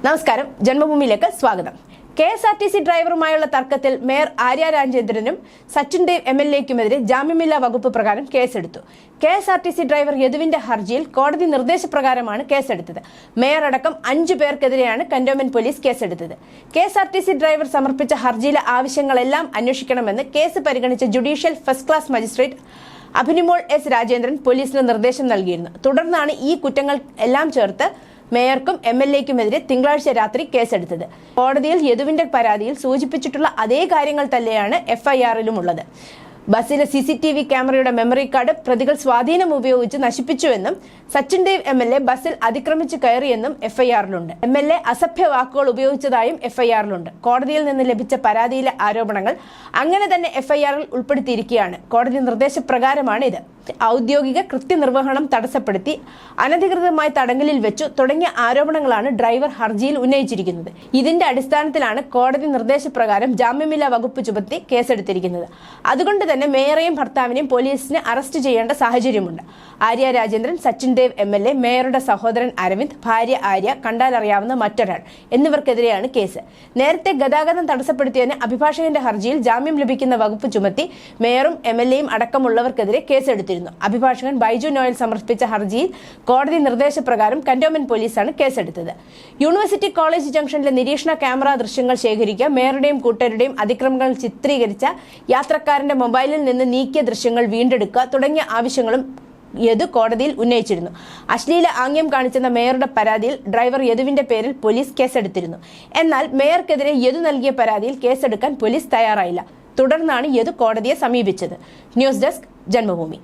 നമസ്കാരം, ജന്മഭൂമിയിലേക്ക് സ്വാഗതം. KSRTC ഡ്രൈവറുമായുള്ള തർക്കത്തിൽ മേയർ ആര്യ രാജേന്ദ്രനും സച്ചിൻ ദേവ് MLAയ്ക്കുമെതിരെ ജാമ്യമില്ലാ വകുപ്പ് പ്രകാരം കേസെടുത്തു. KSRTC ഡ്രൈവർ യദുവിന്റെ ഹർജിയിൽ കോടതി നിർദ്ദേശപ്രകാരമാണ് കേസെടുത്തത്. മേയർ അടക്കം 5 പേർക്കെതിരെയാണ് കന്റോൺമെന്റ് പോലീസ് കേസെടുത്തത്. KSRTC ഡ്രൈവർ സമർപ്പിച്ച ഹർജിയിലെ ആവശ്യങ്ങളെല്ലാം അന്വേഷിക്കണമെന്ന് കേസ് പരിഗണിച്ച judicial first class magistrate Abhinimol S. Rajendran പോലീസിന് നിർദ്ദേശം നൽകിയിരുന്നു. തുടർന്നാണ് ഈ കുറ്റങ്ങൾ എല്ലാം ചേർത്ത് മേയർക്കും MLAയ്ക്കുമെതിരെ തിങ്കളാഴ്ച രാത്രി കേസെടുത്തത്. കോടതിയിൽ യദുവിന്റെ പരാതിയിൽ സൂചിപ്പിച്ചിട്ടുള്ള അതേ കാര്യങ്ങൾ തന്നെയാണ് FIRലും ഉള്ളത്. ബസ്സിലെ CCTV ക്യാമറയുടെ മെമ്മറി കാർഡ് പ്രതികൾ സ്വാധീനം ഉപയോഗിച്ച് നശിപ്പിച്ചുവെന്നും സച്ചിൻ ദേവ് MLA ബസ്സിൽ അതിക്രമിച്ച് കയറിയെന്നും FIRലുണ്ട്. MLA അസഭ്യ വാക്കുകൾ ഉപയോഗിച്ചതായും FIRലുണ്ട്. കോടതിയിൽ നിന്ന് ലഭിച്ച പരാതിയിലെ ആരോപണങ്ങൾ അങ്ങനെ തന്നെ FIRൽ ഉൾപ്പെടുത്തിയിരിക്കുകയാണ്. കോടതി നിർദ്ദേശപ്രകാരമാണ് ഇത്. ഔദ്യോഗിക കൃത്യനിർവഹണം തടസ്സപ്പെടുത്തി, അനധികൃതമായി തടങ്കലിൽ വെച്ചു തുടങ്ങിയ ആരോപണങ്ങളാണ് ഡ്രൈവർ ഹർജിയിൽ ഉന്നയിച്ചിരിക്കുന്നത്. ഇതിന്റെ അടിസ്ഥാനത്തിലാണ് കോടതി നിർദ്ദേശപ്രകാരം ജാമ്യമില്ലാ വകുപ്പ് ചുമത്തി കേസെടുത്തിരിക്കുന്നത്. അതുകൊണ്ട് തന്നെ മേയറെയും ഭർത്താവിനെയും പോലീസിന് അറസ്റ്റ് ചെയ്യേണ്ട സാഹചര്യമുണ്ട്. ആര്യ രാജേന്ദ്രൻ, സച്ചിൻ ദേവ് MLA, മേയറുടെ സഹോദരൻ അരവിന്ദ്, ഭാര്യ ആര്യ, കണ്ടാലറിയാവുന്ന മറ്റൊരാൾ എന്നിവർക്കെതിരെയാണ് കേസ്. നേരത്തെ ഗതാഗതം തടസ്സപ്പെടുത്തിയതിന് അഭിഭാഷകന്റെ ഹർജിയിൽ ജാമ്യം ലഭിക്കുന്ന വകുപ്പ് ചുമത്തി മേയറും MLAയും അടക്കമുള്ളവർക്കെതിരെ കേസെടുത്തിരുന്നു. അഭിഭാഷകൻ ബൈജു നോയൽ സമർപ്പിച്ച ഹർജിയിൽ കോടതി നിർദ്ദേശപ്രകാരം കന്റോൺമെന്റ് പോലീസാണ് കേസെടുത്തത്. യൂണിവേഴ്സിറ്റി കോളേജ് ജംഗ്ഷനിലെ നിരീക്ഷണ ക്യാമറ ദൃശ്യങ്ങൾ ശേഖരിക്കുക, മേയറുടെയും കൂട്ടരുടെയും അതിക്രമങ്ങൾ ചിത്രീകരിച്ച യാത്രക്കാരന്റെ മൊബൈലിൽ നിന്ന് നീക്കിയ ദൃശ്യങ്ങൾ വീണ്ടെടുക്കുക തുടങ്ങിയ ആവശ്യങ്ങളും യദു കോടതിയിൽ ഉന്നയിച്ചിരുന്നു. അശ്ലീല ആംഗ്യം കാണിച്ചെന്ന മേയറുടെ പരാതിയിൽ ഡ്രൈവർ യദുവിന്റെ പേരിൽ പോലീസ് കേസെടുത്തിരുന്നു. എന്നാൽ മേയർക്കെതിരെ യദു നൽകിയ പരാതിയിൽ കേസെടുക്കാൻ പോലീസ് തയ്യാറായില്ല. തുടർന്നാണ് യദു കോടതിയെ സമീപിച്ചത്. News desk, Janmabhumi.